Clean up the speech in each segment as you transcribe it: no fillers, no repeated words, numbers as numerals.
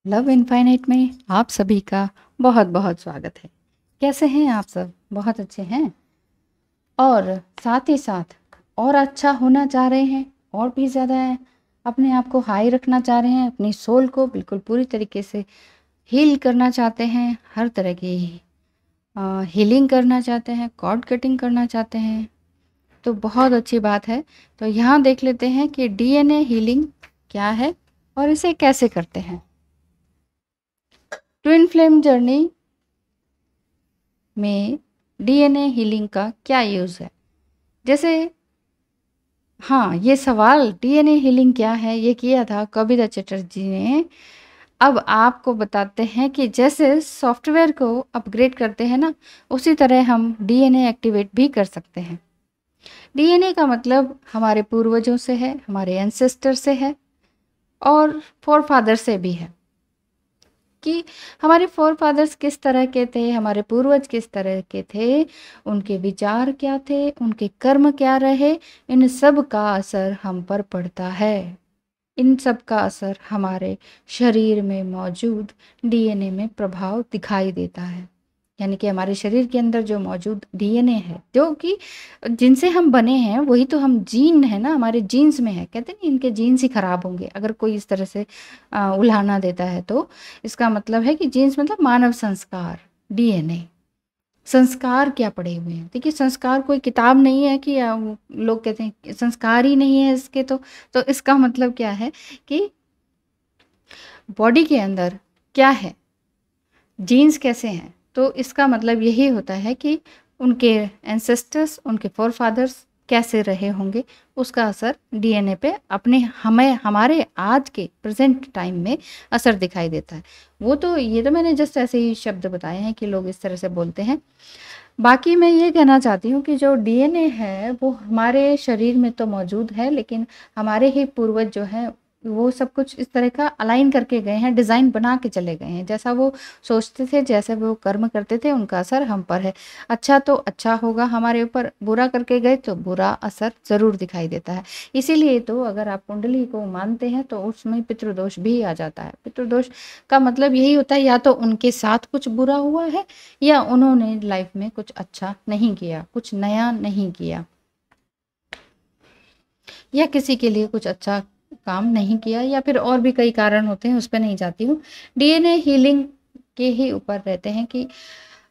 Love infinite में आप सभी का बहुत बहुत स्वागत है। कैसे हैं आप सब? बहुत अच्छे हैं। और साथ ही साथ और अच्छा होना चाह रहे हैं, और भी ज़्यादा है, अपने आप को हाई रखना चाह रहे हैं, अपनी सोल को बिल्कुल पूरी तरीके से हील करना चाहते हैं, हर तरह की हीलिंग करना चाहते हैं, कॉर्ड कटिंग करना चाहते हैं, तो बहुत अच्छी बात है। तो यहाँ देख लेते हैं कि डीएनए हीलिंग क्या है और इसे कैसे करते हैं। ट्विन फ्लेम जर्नी में डीएनए हीलिंग का क्या यूज़ है? जैसे हाँ, ये सवाल डीएनए हीलिंग क्या है ये किया था कविता चटर्जी ने। अब आपको बताते हैं कि जैसे सॉफ्टवेयर को अपग्रेड करते हैं ना, उसी तरह हम डीएनए एक्टिवेट भी कर सकते हैं। डीएनए का मतलब हमारे पूर्वजों से है, हमारे एंसेस्टर से है और फोरफादर से भी है कि हमारे फोर फादर्स किस तरह के थे, हमारे पूर्वज किस तरह के थे, उनके विचार क्या थे, उनके कर्म क्या रहे, इन सब का असर हम पर पड़ता है। इन सब का असर हमारे शरीर में मौजूद डीएनए में प्रभाव दिखाई देता है। यानी कि हमारे शरीर के अंदर जो मौजूद डीएनए है, जो कि जिनसे हम बने हैं, वही तो हम जीन है ना, हमारे जीन्स में है। कहते नहीं इनके जीन्स ही खराब होंगे अगर कोई इस तरह से उल्हाना देता है। तो इसका मतलब है कि जीन्स मतलब मानव संस्कार, डीएनए संस्कार क्या पड़े हुए हैं। देखिए संस्कार कोई किताब नहीं है कि लोग कहते हैं संस्कार ही नहीं है इसके। तो इसका मतलब क्या है कि बॉडी के अंदर क्या है, जीन्स कैसे हैं, तो इसका मतलब यही होता है कि उनके एंसेस्टर्स, उनके फोरफादर्स कैसे रहे होंगे, उसका असर डीएनए पे अपने हमारे आज के प्रेजेंट टाइम में असर दिखाई देता है। वो तो ये तो मैंने जस्ट ऐसे ही शब्द बताए हैं कि लोग इस तरह से बोलते हैं। बाकी मैं ये कहना चाहती हूँ कि जो डीएनए है वो हमारे शरीर में तो मौजूद है, लेकिन हमारे ही पूर्वज जो हैं वो सब कुछ इस तरह का अलाइन करके गए हैं, डिज़ाइन बना के चले गए हैं। जैसा वो सोचते थे, जैसे वो कर्म करते थे, उनका असर हम पर है। अच्छा तो अच्छा होगा हमारे ऊपर, बुरा करके गए तो बुरा असर ज़रूर दिखाई देता है। इसीलिए तो अगर आप कुंडली को मानते हैं तो उसमें पितृदोष भी आ जाता है। पितृदोष का मतलब यही होता है या तो उनके साथ कुछ बुरा हुआ है, या उन्होंने लाइफ में कुछ अच्छा नहीं किया, कुछ नया नहीं किया, या किसी के लिए कुछ अच्छा काम नहीं किया, या फिर और भी कई कारण होते हैं, उस पर नहीं जाती हूँ। डीएनए हीलिंग के ही ऊपर रहते हैं कि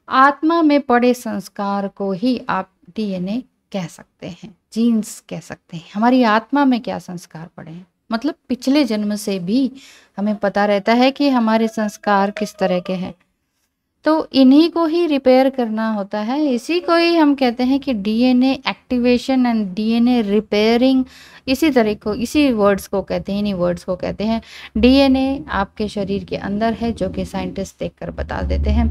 आत्मा में पड़े संस्कार को ही आप डीएनए कह सकते हैं, जीन्स कह सकते हैं। हमारी आत्मा में क्या संस्कार पड़े हैं, मतलब पिछले जन्म से भी हमें पता रहता है कि हमारे संस्कार किस तरह के हैं। तो इन्हीं को ही रिपेयर करना होता है। इसी को ही हम कहते हैं कि DNA activation and DNA repairing. इसी तरह को, इसी वर्ड्स को कहते हैं, इन्हीं वर्ड्स को कहते हैं। डीएनए आपके शरीर के अंदर है, जो कि साइंटिस्ट देखकर बता देते हैं।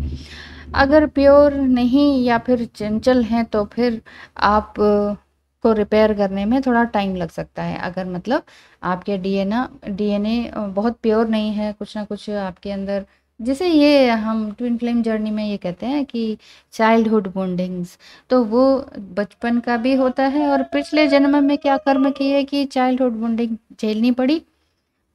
अगर प्योर नहीं या फिर चंचल हैं तो फिर आप को रिपेयर करने में थोड़ा टाइम लग सकता है। अगर मतलब आपके डीएनए बहुत प्योर नहीं है, कुछ ना कुछ आपके अंदर, जैसे ये हम ट्विन फ्लेम जर्नी में ये कहते हैं कि चाइल्डहुड बॉन्डिंग्स, तो वो बचपन का भी होता है, और पिछले जन्म में क्या कर्म किए कि चाइल्डहुड बॉन्डिंग झेलनी पड़ी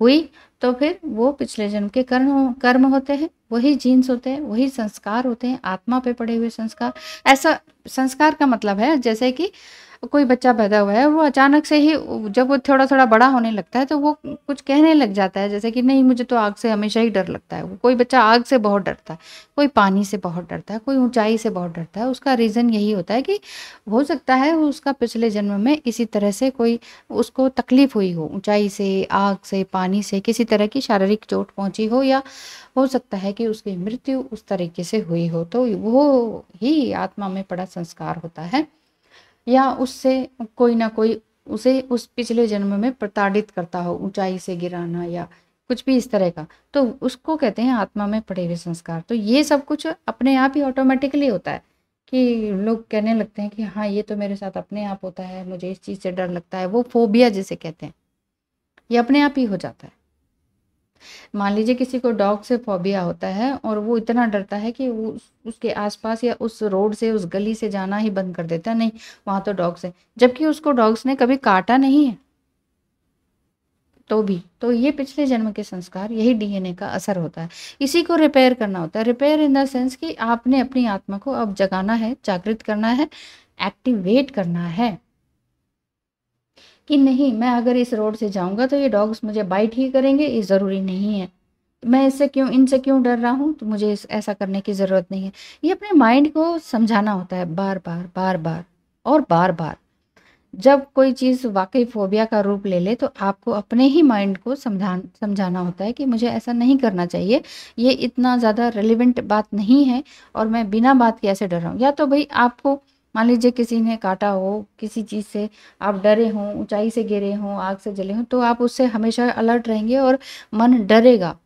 हुई, तो फिर वो पिछले जन्म के कर्म कर्म होते हैं, वही जीन्स होते हैं, वही संस्कार होते हैं, आत्मा पे पड़े हुए संस्कार। ऐसा संस्कार का मतलब है जैसे कि कोई बच्चा पैदा हुआ है, वो अचानक से ही जब वो थोड़ा थोड़ा बड़ा होने लगता है तो वो कुछ कहने लग जाता है, जैसे कि नहीं मुझे तो आग से हमेशा ही डर लगता है। कोई बच्चा आग से बहुत डरता है, कोई पानी से बहुत डरता है, कोई ऊंचाई से बहुत डरता है। उसका रीज़न यही होता है कि हो सकता है वो उसका पिछले जन्म में इसी तरह से कोई उसको तकलीफ हुई हो, ऊंचाई से, आग से, पानी से किसी तरह की शारीरिक चोट पहुंची हो, या हो सकता है कि उसकी मृत्यु उस तरीके से हुई हो, तो वो ही आत्मा में पड़ा संस्कार होता है। या उससे कोई ना कोई उसे उस पिछले जन्म में प्रताड़ित करता हो, ऊंचाई से गिराना या कुछ भी इस तरह का, तो उसको कहते हैं आत्मा में पड़े हुए संस्कार। तो ये सब कुछ अपने आप ही ऑटोमेटिकली होता है कि लोग कहने लगते हैं कि हाँ ये तो मेरे साथ अपने आप होता है, मुझे इस चीज़ से डर लगता है, वो फोबिया जिसे कहते हैं, ये अपने आप ही हो जाता है। मान लीजिए किसी को डॉग से फोबिया होता है और वो इतना डरता है कि वो उसके आसपास या उस रोड से, उस गली से जाना ही बंद कर देता है, नहीं वहाँ तो डॉग्स है, जबकि उसको डॉग्स ने कभी काटा नहीं है। तो ये पिछले जन्म के संस्कार, यही डीएनए का असर होता है। इसी को रिपेयर करना होता है। रिपेयर इन द सेंस कि आपने अपनी आत्मा को अब जगाना है, जागृत करना है, एक्टिवेट करना है कि नहीं, मैं अगर इस रोड से जाऊंगा तो ये डॉग्स मुझे बाइट ही करेंगे, ये ज़रूरी नहीं है। मैं इनसे क्यों डर रहा हूँ, तो मुझे ऐसा करने की ज़रूरत नहीं है। ये अपने माइंड को समझाना होता है बार बार बार बार और बार बार। जब कोई चीज़ वाकई फोबिया का रूप ले ले तो आपको अपने ही माइंड को समझाना होता है कि मुझे ऐसा नहीं करना चाहिए, ये इतना ज़्यादा रेलिवेंट बात नहीं है और मैं बिना बात के ऐसे डर रहा हूँ। या तो भाई आपको मान लीजिए किसी ने काटा हो, किसी चीज़ से आप डरे हों, ऊंचाई से गिरे हों, आग से जले हों, तो आप उससे हमेशा अलर्ट रहेंगे और मन डरेगा।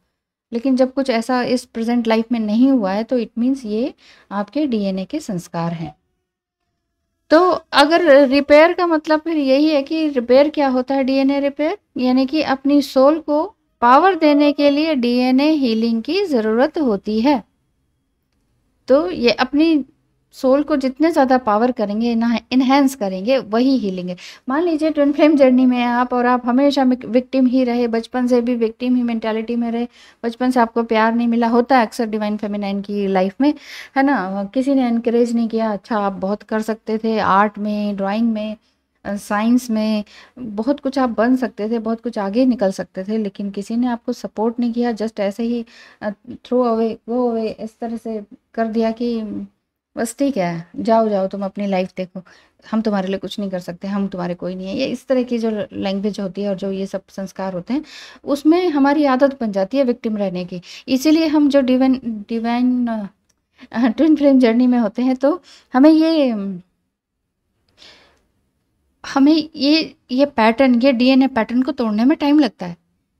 लेकिन जब कुछ ऐसा इस प्रेजेंट लाइफ में नहीं हुआ है तो इट मीन्स ये आपके डीएनए के संस्कार हैं। तो अगर रिपेयर का मतलब फिर यही है कि रिपेयर क्या होता है, डीएनए रिपेयर यानी कि अपनी सोल को पावर देने के लिए डीएनए हीलिंग की ज़रूरत होती है। तो ये अपनी सोल को जितने ज़्यादा पावर करेंगे, इन्हेंस करेंगे, वही हीलिंग है। मान लीजिए ट्विन फ्लेम जर्नी में आप और आप हमेशा विक्टिम ही रहे, बचपन से भी विक्टिम ही मेंटालिटी में रहे, बचपन से आपको प्यार नहीं मिला, होता है अक्सर डिवाइन फेमिनाइन की लाइफ में, है ना। किसी ने इनकरेज नहीं किया। अच्छा, आप बहुत कर सकते थे, आर्ट में, ड्राइंग में, साइंस में, बहुत कुछ आप बन सकते थे, बहुत कुछ आगे निकल सकते थे, लेकिन किसी ने आपको सपोर्ट नहीं किया। जस्ट ऐसे ही थ्रो अवे, गो अवे, इस तरह से कर दिया कि बस ठीक है, जाओ जाओ तुम अपनी लाइफ देखो, हम तुम्हारे लिए कुछ नहीं कर सकते, हम तुम्हारे कोई नहीं है। ये इस तरह की जो लैंग्वेज होती है और जो ये सब संस्कार होते हैं, उसमें हमारी आदत बन जाती है विक्टिम रहने की। इसीलिए हम जो divine divine twin flame journey में होते हैं तो हमें ये पैटर्न, ये डीएनए पैटर्न को तोड़ने में टाइम लगता है।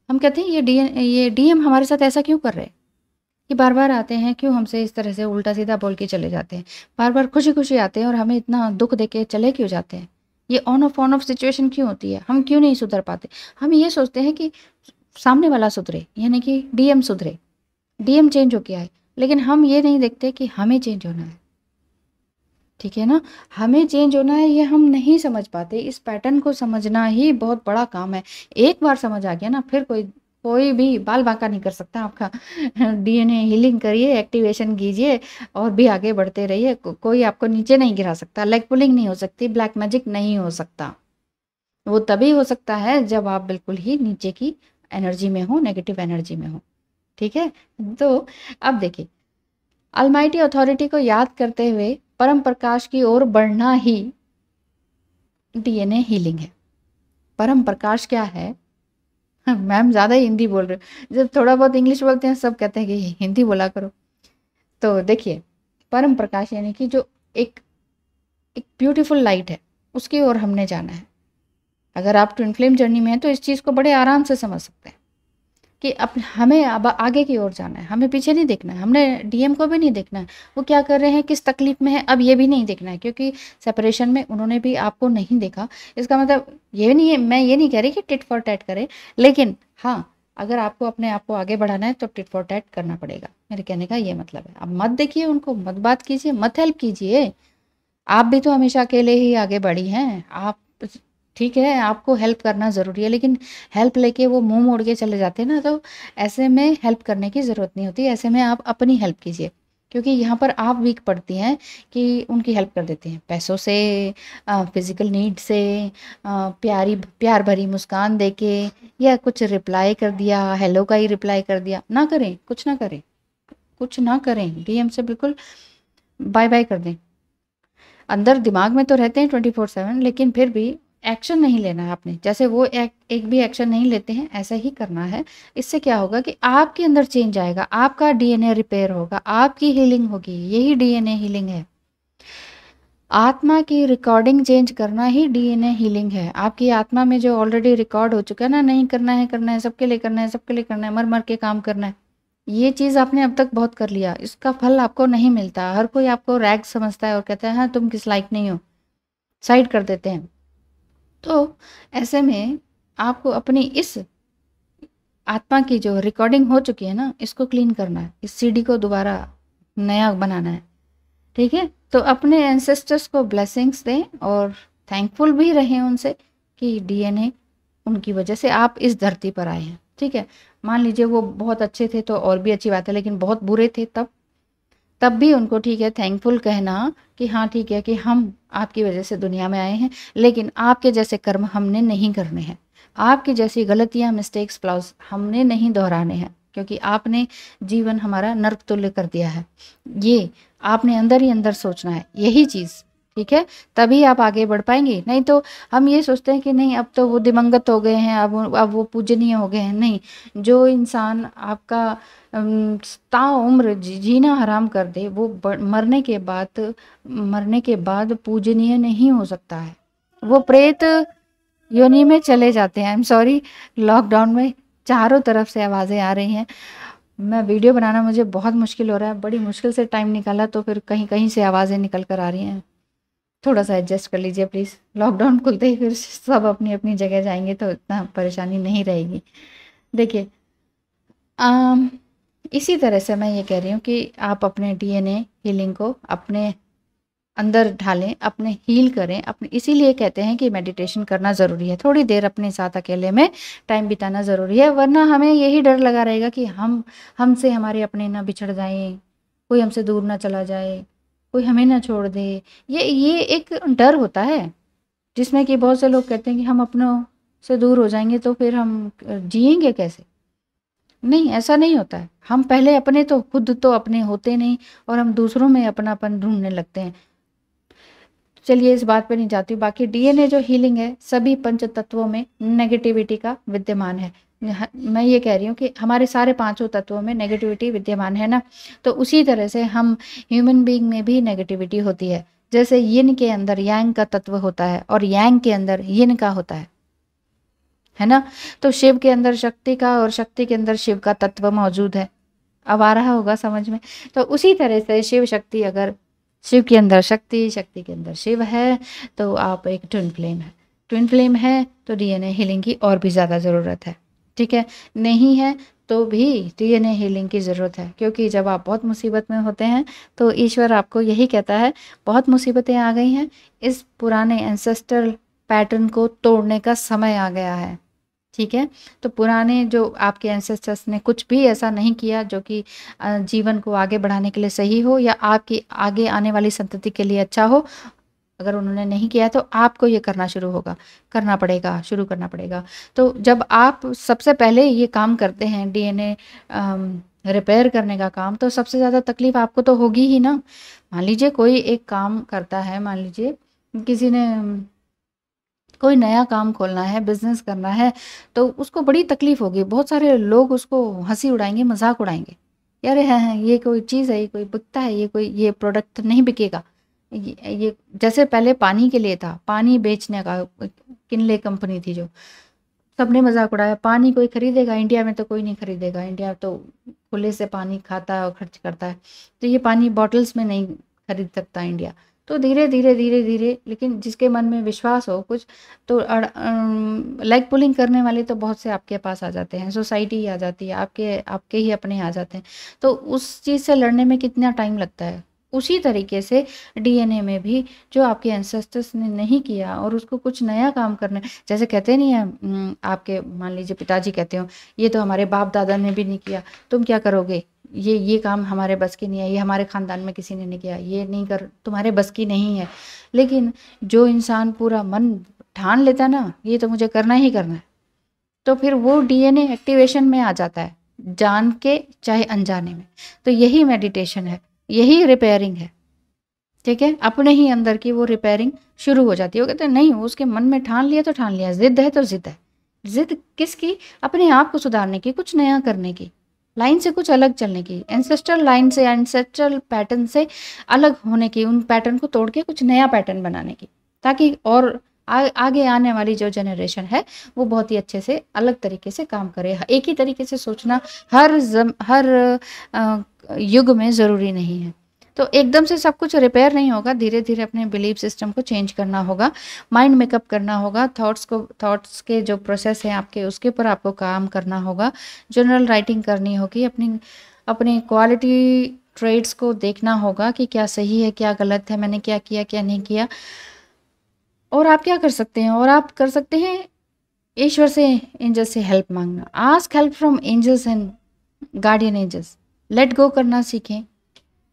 हम कहते हैं ये डीएम हमारे साथ ऐसा क्यों कर रहे हैं, ये बार बार आते हैं, क्यों हमसे इस तरह से उल्टा सीधा बोल के चले जाते हैं, बार बार खुशी खुशी आते हैं और हमें इतना दुख दे के चले क्यों जाते हैं। ये ऑन ऑफ सिचुएशन क्यों होती है, हम क्यों नहीं सुधर पाते। हम ये सोचते हैं कि सामने वाला सुधरे, यानी कि डीएम सुधरे, डीएम चेंज हो गया है, लेकिन हम ये नहीं देखते कि हमें चेंज होना है। ठीक है ना, हमें चेंज होना है, ये हम नहीं समझ पाते। इस पैटर्न को समझना ही बहुत बड़ा काम है। एक बार समझ आ गया ना, फिर कोई भी बाल बांका नहीं कर सकता आपका। डीएनए हीलिंग करिए, एक्टिवेशन कीजिए और भी आगे बढ़ते रहिए। कोई आपको नीचे नहीं गिरा सकता, लेग पुलिंग नहीं हो सकती, ब्लैक मैजिक नहीं हो सकता। वो तभी हो सकता है जब आप बिल्कुल ही नीचे की एनर्जी में हो, नेगेटिव एनर्जी में हो। ठीक है, तो अब देखिए, अलमाइटी अथॉरिटी को याद करते हुए परम प्रकाश की ओर बढ़ना ही डीएनए हीलिंग है। परम प्रकाश क्या है? मैम ज़्यादा ही हिंदी बोल रहे हो, जब थोड़ा बहुत इंग्लिश बोलते हैं सब कहते हैं कि हिंदी बोला करो। तो देखिए, परम प्रकाश यानी कि जो एक एक ब्यूटीफुल लाइट है, उसकी ओर हमने जाना है। अगर आप ट्विन फ्लेम जर्नी में हैं तो इस चीज़ को बड़े आराम से समझ सकते हैं कि अब हमें अब आगे की ओर जाना है, हमें पीछे नहीं देखना है, हमने डीएम को भी नहीं देखना है, वो क्या कर रहे हैं, किस तकलीफ में है, अब ये भी नहीं देखना है, क्योंकि सेपरेशन में उन्होंने भी आपको नहीं देखा। इसका मतलब ये नहीं है, मैं ये नहीं कह रही कि टिट फॉर टैट करें, लेकिन हाँ, अगर आपको अपने आप को आगे बढ़ाना है तो टिट फॉर टैट करना पड़ेगा। मेरे कहने का ये मतलब है, अब मत देखिए उनको, मत बात कीजिए, मत हेल्प कीजिए। आप भी तो हमेशा अकेले ही आगे बढ़ी हैं। आप ठीक है, आपको हेल्प करना ज़रूरी है, लेकिन हेल्प लेके वो मुंह मोड़ के चले जाते हैं ना, तो ऐसे में हेल्प करने की ज़रूरत नहीं होती। ऐसे में आप अपनी हेल्प कीजिए, क्योंकि यहाँ पर आप वीक पड़ती हैं कि उनकी हेल्प कर देते हैं पैसों से, फिज़िकल नीड से, प्यार भरी मुस्कान देके, या कुछ रिप्लाई कर दिया, हेलो का ही रिप्लाई कर दिया। ना करें, कुछ ना करें, कुछ ना करें, डीएम से बिल्कुल बाय बाय कर दें। अंदर दिमाग में तो रहते हैं 24/7, लेकिन फिर भी एक्शन नहीं लेना है आपने। जैसे वो एक भी एक्शन नहीं लेते हैं, ऐसा ही करना है। इससे क्या होगा कि आपके अंदर चेंज आएगा, आपका डीएनए रिपेयर होगा, आपकी हीलिंग होगी। यही डीएनए हीलिंग है। आत्मा की रिकॉर्डिंग चेंज करना ही डीएनए हीलिंग है। आपकी आत्मा में जो ऑलरेडी रिकॉर्ड हो चुका है ना, नहीं करना है, करना है, सबके लिए करना है, सबके लिए करना है, मर मर के काम करना है, ये चीज़ आपने अब तक बहुत कर लिया, इसका फल आपको नहीं मिलता। हर कोई आपको रैग समझता है और कहता है हाँ तुम किस लायक नहीं हो, साइड कर देते हैं। तो ऐसे में आपको अपनी इस आत्मा की जो रिकॉर्डिंग हो चुकी है ना, इसको क्लीन करना है, इस सीडी को दोबारा नया बनाना है। ठीक है, तो अपने एंसेस्टर्स को ब्लेसिंग्स दें और थैंकफुल भी रहें उनसे कि डीएनए उनकी वजह से आप इस धरती पर आए हैं, ठीक है। मान लीजिए वो बहुत अच्छे थे तो और भी अच्छी बात है, लेकिन बहुत बुरे थे तब भी उनको ठीक है थैंकफुल कहना कि हाँ ठीक है कि हम आपकी वजह से दुनिया में आए हैं, लेकिन आपके जैसे कर्म हमने नहीं करने हैं, आपकी जैसी गलतियाँ, मिस्टेक्स, फ्लॉज हमने नहीं दोहराने हैं, क्योंकि आपने जीवन हमारा नर्क तुल्य कर दिया है। ये आपने अंदर ही अंदर सोचना है यही चीज़, ठीक है। तभी आप आगे बढ़ पाएंगे। नहीं तो हम ये सोचते हैं कि नहीं अब तो वो दिवंगत हो गए हैं, अब वो पूजनीय हो गए हैं। नहीं, जो इंसान आपका ताउम्र जीना हराम कर दे वो मरने के बाद पूजनीय नहीं हो सकता है, वो प्रेत योनि में चले जाते हैं। आई एम सॉरी, लॉकडाउन में चारों तरफ से आवाज़ें आ रही हैं। मैं वीडियो बनाना मुझे बहुत मुश्किल हो रहा है, बड़ी मुश्किल से टाइम निकाला तो फिर कहीं कहीं से आवाज़ें निकल कर आ रही हैं। थोड़ा सा एडजस्ट कर लीजिए प्लीज़। लॉकडाउन खुलते ही फिर सब अपनी अपनी जगह जाएंगे तो इतना परेशानी नहीं रहेगी। देखिए, इसी तरह से मैं ये कह रही हूँ कि आप अपने डीएनए हीलिंग को अपने अंदर ढालें, अपने हील करें अपने। इसीलिए कहते हैं कि मेडिटेशन करना ज़रूरी है, थोड़ी देर अपने साथ अकेले में टाइम बिताना ज़रूरी है, वरना हमें यही डर लगा रहेगा कि हमसे हमारे अपने ना बिछड़ जाएं, कोई हमसे दूर ना चला जाए, कोई हमें ना छोड़ दे। ये एक डर होता है जिसमें कि बहुत से लोग कहते हैं कि हम अपनों से दूर हो जाएंगे तो फिर हम जिएंगे कैसे। नहीं, ऐसा नहीं होता है। हम पहले अपने तो खुद तो अपने होते नहीं और हम दूसरों में अपनापन ढूंढने लगते हैं। चलिए इस बात पे नहीं जाती हूँ। बाकी डीएनए जो हीलिंग है, सभी पंच तत्वों में नेगेटिविटी का विद्यमान है। मैं ये कह रही हूँ कि हमारे सारे पांचों तत्वों में नेगेटिविटी विद्यमान है ना, तो उसी तरह से हम ह्यूमन बीइंग में भी नेगेटिविटी होती है। जैसे यिन के अंदर यांग का तत्व होता है और यांग के अंदर यिन का होता है ना। तो शिव के अंदर शक्ति का और शक्ति के अंदर शिव का तत्व मौजूद है। अब आ रहा होगा समझ में। तो उसी तरह से शिव शक्ति, अगर शिव के अंदर शक्ति, शक्ति के अंदर शिव है तो आप एक ट्विन फ्लेम है। ट्विन फ्लेम है तो डीएनए हीलिंग की और भी ज़्यादा ज़रूरत है, ठीक है। नहीं है तो भी डीएनए हीलिंग की ज़रूरत है, क्योंकि जब आप बहुत मुसीबत में होते हैं तो ईश्वर आपको यही कहता है बहुत मुसीबतें आ गई हैं, इस पुराने एंसेस्ट्रल पैटर्न को तोड़ने का समय आ गया है, ठीक है। तो पुराने जो आपके एंसेस्टर्स ने कुछ भी ऐसा नहीं किया जो कि जीवन को आगे बढ़ाने के लिए सही हो या आपकी आगे आने वाली संतति के लिए अच्छा हो, अगर उन्होंने नहीं किया तो आपको ये करना पड़ेगा, शुरू करना पड़ेगा। तो जब आप सबसे पहले ये काम करते हैं डीएनए रिपेयर करने का काम, तो सबसे ज़्यादा तकलीफ आपको तो होगी ही ना। मान लीजिए कोई एक काम करता है, मान लीजिए किसी ने कोई नया काम खोलना है, बिजनेस करना है, तो उसको बड़ी तकलीफ होगी। बहुत सारे लोग उसको हंसी उड़ाएंगे, मजाक उड़ाएंगे, यार है ये कोई चीज़ है, ये कोई बिकता है, ये प्रोडक्ट नहीं बिकेगा। ये जैसे पहले पानी के लिए था, पानी बेचने का किनले कंपनी थी जो सबने मजाक उड़ाया, पानी कोई खरीदेगा इंडिया में? तो कोई नहीं खरीदेगा, इंडिया तो खुले से पानी खाता है और खर्च करता है, तो ये पानी बॉटल्स में नहीं खरीद सकता इंडिया। तो धीरे धीरे धीरे धीरे, लेकिन जिसके मन में विश्वास हो कुछ तो लेग पुलिंग करने वाले तो बहुत से आपके पास आ जाते हैं, सोसाइटी आ जाती है, आपके ही अपने आ जाते हैं। तो उस चीज़ से लड़ने में कितना टाइम लगता है। उसी तरीके से डीएनए में भी जो आपके एंसेस्टर्स ने नहीं किया और उसको कुछ नया काम करना, जैसे कहते नहीं है आपके मान लीजिए पिताजी कहते हो ये तो हमारे बाप दादा ने भी नहीं किया, तुम क्या करोगे, ये काम हमारे बस की नहीं है, ये हमारे ख़ानदान में किसी ने नहीं किया, ये नहीं कर, तुम्हारे बस की नहीं है। लेकिन जो इंसान पूरा मन ठान लेता ना ये तो मुझे करना ही करना है, तो फिर वो डीएनए एक्टिवेशन में आ जाता है, जान के चाहे अनजाने में। तो यही मेडिटेशन है, यही रिपेयरिंग है, ठीक है। अपने ही अंदर की वो रिपेयरिंग शुरू हो जाती है। वो कहते हैं नहीं, उसके मन में ठान लिया तो ठान लिया, जिद है तो जिद है। जिद किसकी? अपने आप को सुधारने की, कुछ नया करने की, लाइन से कुछ अलग चलने की, एंसेस्ट्रल लाइन से, एंसेस्ट्रल पैटर्न से अलग होने की, उन पैटर्न को तोड़ के कुछ नया पैटर्न बनाने की, ताकि और आगे आने वाली जो जनरेशन है वो बहुत ही अच्छे से अलग तरीके से काम करे। एक ही तरीके से सोचना हर युग में ज़रूरी नहीं है। तो एकदम से सब कुछ रिपेयर नहीं होगा, धीरे धीरे अपने बिलीफ सिस्टम को चेंज करना होगा, माइंड मेकअप करना होगा, थॉट्स के जो प्रोसेस हैं आपके उसके ऊपर आपको काम करना होगा, जर्नल राइटिंग करनी होगी, अपनी क्वालिटी ट्रेड्स को देखना होगा कि क्या सही है क्या गलत है, मैंने क्या किया क्या नहीं किया। और आप क्या कर सकते हैं, और आप कर सकते हैं ईश्वर से, एंजल से हेल्प मांगना, ask help from angels and guardian angels. Let go करना सीखें,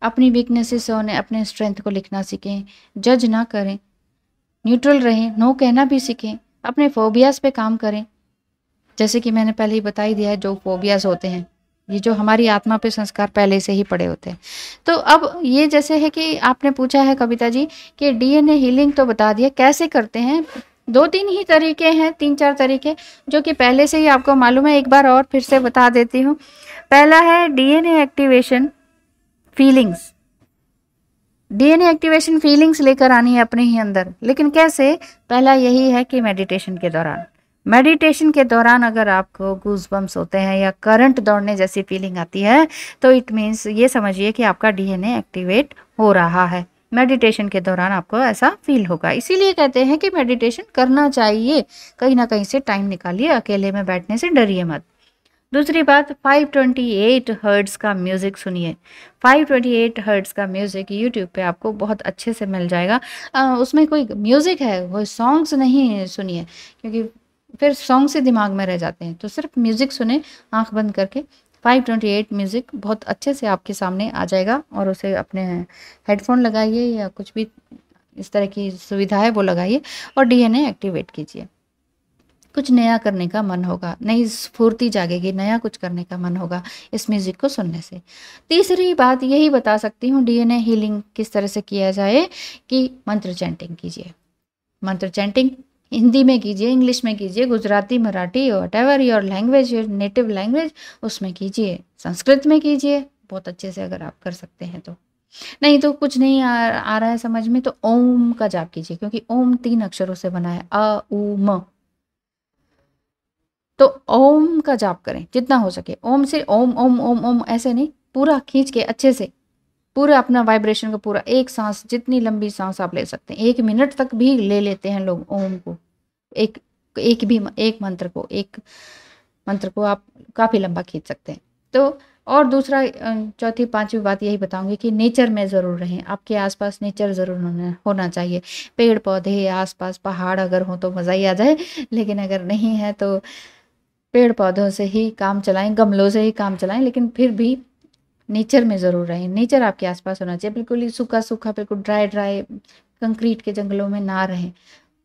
अपनी वीकनेसेस और अपने स्ट्रेंथ को लिखना सीखें, जज ना करें, न्यूट्रल रहें, नो कहना भी सीखें, अपने फोबियाज पे काम करें। जैसे कि मैंने पहले ही बता ही दिया है, जो फोबियाज होते हैं ये जो हमारी आत्मा पे संस्कार पहले से ही पड़े होते हैं। तो अब ये जैसे है कि आपने पूछा है कविता जी कि डीएनए हीलिंग तो बता दिया कैसे करते हैं। 2-3 ही तरीके हैं, 3-4 तरीके जो कि पहले से ही आपको मालूम है, एक बार और फिर से बता देती हूँ। पहला है DNA activation feelings. DNA activation feelings लेकर आनी है अपने ही अंदर, लेकिन कैसे? पहला यही है कि मेडिटेशन के दौरान, मेडिटेशन के दौरान अगर आपको गूज़बम्स होते हैं या करंट दौड़ने जैसी फीलिंग आती है तो इट मीन्स ये समझिए कि आपका डीएनए एक्टिवेट हो रहा है। मेडिटेशन के दौरान आपको ऐसा फील होगा, इसीलिए कहते हैं कि मेडिटेशन करना चाहिए। कहीं ना कहीं से टाइम निकालिए, अकेले में बैठने से डरिए मत। दूसरी बात, 528 हर्ट्ज़ का म्यूज़िक सुनिए। 528 हर्ट्ज़ का म्यूज़िक यूट्यूब पे आपको बहुत अच्छे से मिल जाएगा। उसमें कोई म्यूज़िक है, वो सॉन्ग्स नहीं सुनिए, क्योंकि फिर सॉन्ग से दिमाग में रह जाते हैं। तो सिर्फ म्यूज़िक सुने आंख बंद करके। 528 म्यूज़िक बहुत अच्छे से आपके सामने आ जाएगा, और उसे अपने हेडफोन लगाइए या कुछ भी इस तरह की सुविधा है वो लगाइए और डीएनए एक्टिवेट कीजिए। कुछ नया करने का मन होगा, नई स्फूर्ति जागेगी, नया कुछ करने का मन होगा इस म्यूज़िक को सुनने से। तीसरी बात यही बता सकती हूँ डीएनए हीलिंग किस तरह से किया जाए, कि मंत्र चैंटिंग कीजिए। मंत्र चैंटिंग हिंदी में कीजिए, इंग्लिश में कीजिए, Gujarati, Marathi, whatever your language, your native language, उसमें कीजिए, संस्कृत में कीजिए बहुत अच्छे से अगर आप कर सकते हैं तो। नहीं तो कुछ नहीं आ रहा है समझ में तो ओम का जाप कीजिए, क्योंकि ओम 3 अक्षरों से बना है, अ उ म। तो ओम का जाप करें जितना हो सके। ओम से ओम ओम ओम ओम ऐसे नहीं, पूरा खींच के अच्छे से, पूरा अपना वाइब्रेशन का पूरा, एक सांस, जितनी लंबी सांस आप ले सकते हैं, 1 मिनट तक भी ले लेते हैं लोग ओम को। एक एक मंत्र को आप काफ़ी लंबा खींच सकते हैं। तो और दूसरा, चौथी पांचवी बात यही बताऊंगी कि नेचर में ज़रूर रहें। आपके आसपास नेचर ज़रूर होना चाहिए। पेड़ पौधे आसपास, पहाड़ अगर हो तो मज़ा ही आ जाए, लेकिन अगर नहीं है तो पेड़ पौधों से ही काम चलाएं, गमलों से ही काम चलाएं, लेकिन फिर भी नेचर में ज़रूर रहें। नेचर आपके आसपास होना चाहिए, बिल्कुल ही सूखा सूखा, बिल्कुल ड्राई ड्राई कंक्रीट के जंगलों में ना रहें।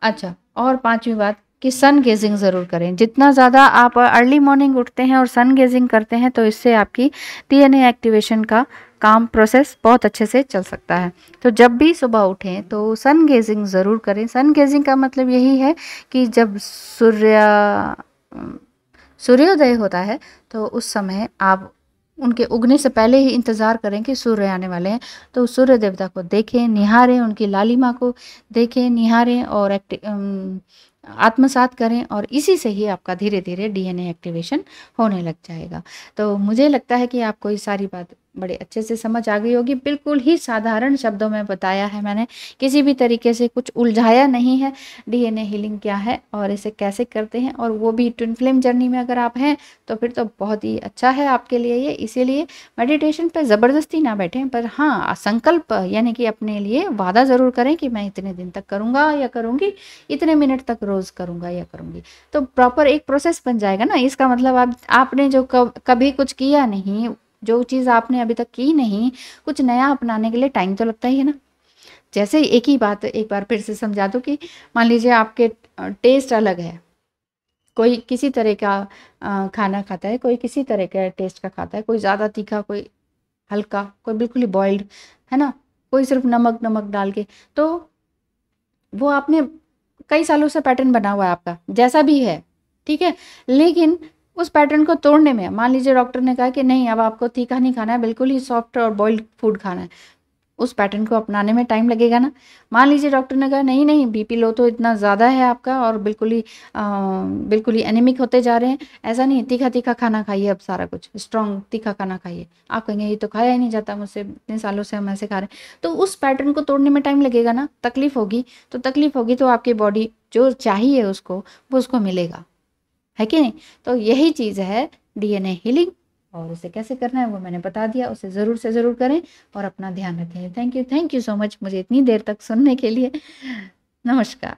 अच्छा, और पांचवी बात कि सन गेजिंग ज़रूर करें। जितना ज़्यादा आप अर्ली मॉर्निंग उठते हैं और सन गेजिंग करते हैं तो इससे आपकी डीएनए एक्टिवेशन का काम प्रोसेस बहुत अच्छे से चल सकता है। तो जब भी सुबह उठें तो सन गेजिंग ज़रूर करें। सन गेजिंग का मतलब यही है कि जब सूर्योदय होता है तो उस समय आप उनके उगने से पहले ही इंतज़ार करें कि सूर्य आने वाले हैं, तो सूर्य देवता को देखें, निहारें, उनकी लालिमा को देखें, निहारें और आत्मसात करें, और इसी से ही आपका धीरे धीरे डीएनए एक्टिवेशन होने लग जाएगा। तो मुझे लगता है कि आपको ये सारी बात बड़े अच्छे से समझ आ गई होगी। बिल्कुल ही साधारण शब्दों में बताया है मैंने, किसी भी तरीके से कुछ उलझाया नहीं है। डीएनए हीलिंग क्या है और इसे कैसे करते हैं, और वो भी ट्विन फ्लेम जर्नी में अगर आप हैं तो फिर तो बहुत ही अच्छा है आपके लिए ये। इसीलिए मेडिटेशन पर ज़बरदस्ती ना बैठें, पर हाँ संकल्प यानी कि अपने लिए वादा ज़रूर करें कि मैं इतने दिन तक करूँगा या करूँगी, इतने मिनट तक रोज़ करूँगा या करूँगी। तो प्रॉपर एक प्रोसेस बन जाएगा ना। इसका मतलब आपने जो कभी कुछ किया नहीं, जो चीज़ आपने अभी तक की नहीं, कुछ नया अपनाने के लिए टाइम तो लगता ही है ना। जैसे एक ही बात एक बार फिर से समझा दूँ कि मान लीजिए आपके टेस्ट अलग है, कोई किसी तरह का खाना खाता है, कोई किसी तरह का टेस्ट का खाता है, कोई ज़्यादा तीखा, कोई हल्का, कोई बिल्कुल ही बॉइल्ड, है ना, कोई सिर्फ नमक नमक डाल के। तो वो आपने कई सालों से पैटर्न बना हुआ है आपका, जैसा भी है, ठीक है, लेकिन उस पैटर्न को तोड़ने में, मान लीजिए डॉक्टर ने कहा कि नहीं अब आपको तीखा नहीं खाना है, बिल्कुल ही सॉफ्ट और बॉइल्ड फूड खाना है, उस पैटर्न को अपनाने में टाइम लगेगा ना। मान लीजिए डॉक्टर ने कहा नहीं नहीं बीपी लो तो इतना ज़्यादा है आपका और बिल्कुल ही एनीमिक होते जा रहे हैं, ऐसा नहीं, तीखा तीखा खाना खाइए, अब सारा कुछ स्ट्रॉन्ग तीखा खाना खाइए। आप कहेंगे ये तो खाया ही नहीं जाता मुझसे, इतने सालों से हम ऐसे खा रहे हैं। तो उस पैटर्न को तोड़ने में टाइम लगेगा ना, तकलीफ होगी। तो तकलीफ होगी तो आपकी बॉडी जो चाहिए उसको, वो उसको मिलेगा, है कि नहीं। तो यही चीज़ है डीएनए हीलिंग, और उसे कैसे करना है वो मैंने बता दिया। उसे ज़रूर से ज़रूर करें और अपना ध्यान रखें। थैंक यू सो मच मुझे इतनी देर तक सुनने के लिए। नमस्कार।